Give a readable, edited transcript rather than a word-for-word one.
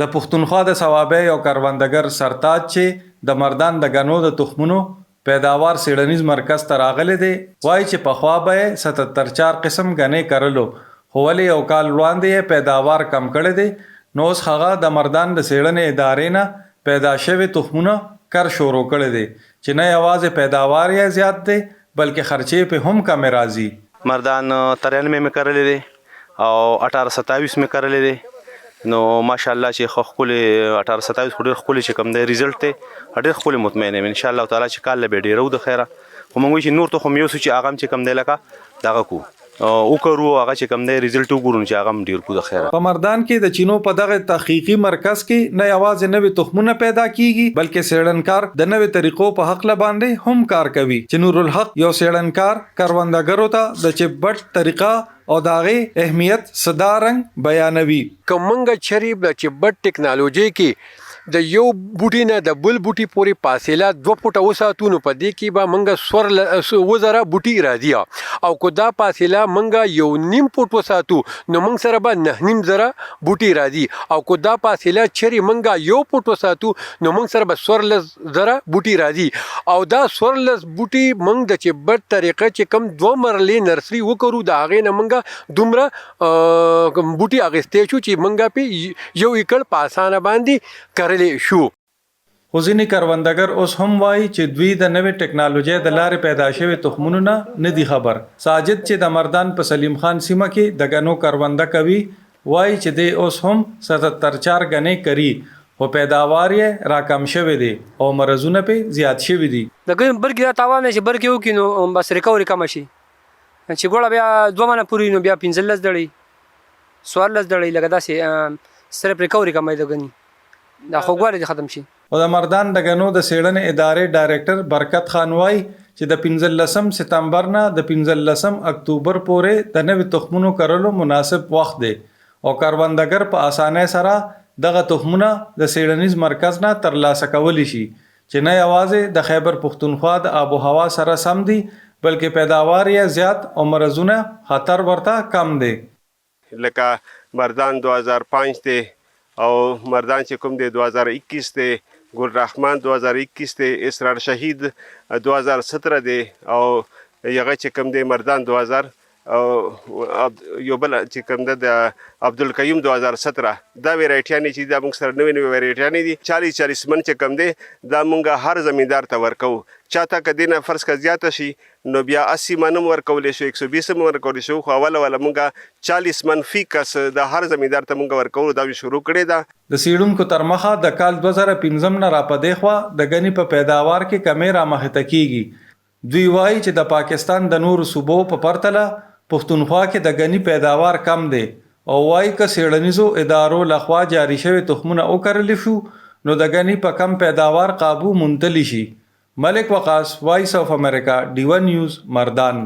د پښتونخوا د ثوابۍ او کروندګر سرتاج چې د مردان د غنو د تخمونو پیداوار سیړنیز مرکز ته راغلی دی وایي چې پخوا به 77 قسم غنې کرلو خو ولې یو کال وړاندې پیداوار کم کړی دی نو اوس هغه د مردان د سیړنې ادارې نه پیدا شوي تخمونه کر شروع کړی دی چې نه یوازې پیداوار یې زیات دی بلکې خرچې په هم کم راځي. مردان 93 में करले दे और 1827 में करले दे نو ماشاءالله چې خپل 1827 خوري خپل چې کم دی ریزلټ ته ډېر خپل مطمئن یم ان شاء الله تعالی چې کال به ډېر د خیره خو موږ چې نور ته خو یو چې اغم چې کم دی لکه دغه کو او کرو هغه چې کم دی ریزلټ وګورو چې اغم ډېر کو د خیره. په مردان کې د چینو په دغه تحقیقي مرکز کې نه یوازې نوې تخمونه پیدا کیږي بلکې سیړنکار د نوې طریقو په حق باندې هم کار کوي چې نور الحق یو سیړنکار کروندګرو ته د چپبټ طریقه او داغه اهمیت صدارنګ بیانوي. کومنګ چری د چپبټ ټیکنالوژي کې د یو بوټي نه د بل بوټي پورې فاصله 2 فوټه وساتو نو په دې کې به منګه سور وزره بوټي راځي او کو دا فاصله منګه یو نیم فوټ وساتو نو منګ سره به 9.5 زره بوټي راځي او کو دا فاصله چری منګه یو فوټ وساتو نو منګ سره به 14 زره بوټي راځي او دا 14 بوټي منګ د چپبټ طریقه چې کم 2 مرلې نرسري وکړو دا غې نه منګه دومره بوټي اغستې شو چې منګه په یو ایکړ په اسانه باندې شو. خو ځینې کروندګر اوس هم وایي چې دوی د نوې ټکنالوژۍ د لارې پیدا شوي تخمونو نه دي خبر. ساجد چې د مردان په سلیم خان سیمه کې د غنو کرونده کوي وایي چې د اوس هم 77 غنې کری خو پیداوار یې راکم شوی دی او مرزونه په زیات شوی دي. د ګن برګي دا تاوان شي برګي وکینو بس ریکوري کم شي چې ګوړه بیا 2 مانه پوری نو بیا 15 دړي 14 دړي لګدا سي صرف ریکوري کمای د غنی دا خوګوالي ختم شي. او د مردان د غنو د سیړنې ادارې ډایریکټر برکت خان وایي چې د 15 سپتمبر نه د 15 اکتوبر پورې د نوې تخمونو کرلو مناسب وخت دی او کروندګر په اسانه سره دغه تخمونه د سیړنیز مرکز نه ترلاسه کولی شي چې نه یوازې د خیبر پښتونخوا د آب او هوا سره سم دي بلکې پیداوار یې زیات او مرزونه خطر ورته کم دی. لکه مردان 2005 دی او مردان چې کوم دی 2021 دی ګل رحمان 2021 دی اسرار شهید 2017 دی او یغه چې کوم دی مردان 2000 او یو بل چې کوم د عبدالقیوم 2017 دا ویرایټیانې چې دا موږ سره نوې ویرایټیانې دي 40 من چې کوم دی دا موږ هر زمیندار ته ورکو چاته کدینه فرض کا زیاته شي نو بیا 80 من ورکول شو 120 من ورکول شو خو اوله موږ 40 من فی کس د هر زمیندار ته موږ ورکو دا شروع کړی دا. د سیړونکو تر مخه د کال 2015 نه را پدې خوا د غنی په پیداوار کې کمی را مخته کیږي. دوی وایي چې د پاکستان د نور صوبو په پرتله پښتونخوا کې د غنی پیداوار کم دی او وایي که سیړنیزو ادارو لخوا جاری شوی تخمونه وکړل شو نو د غنی په کم پیداوار قابو منتلی شي. ملک وقاص، وایس آف امریکا، D1 نیوز، مردان.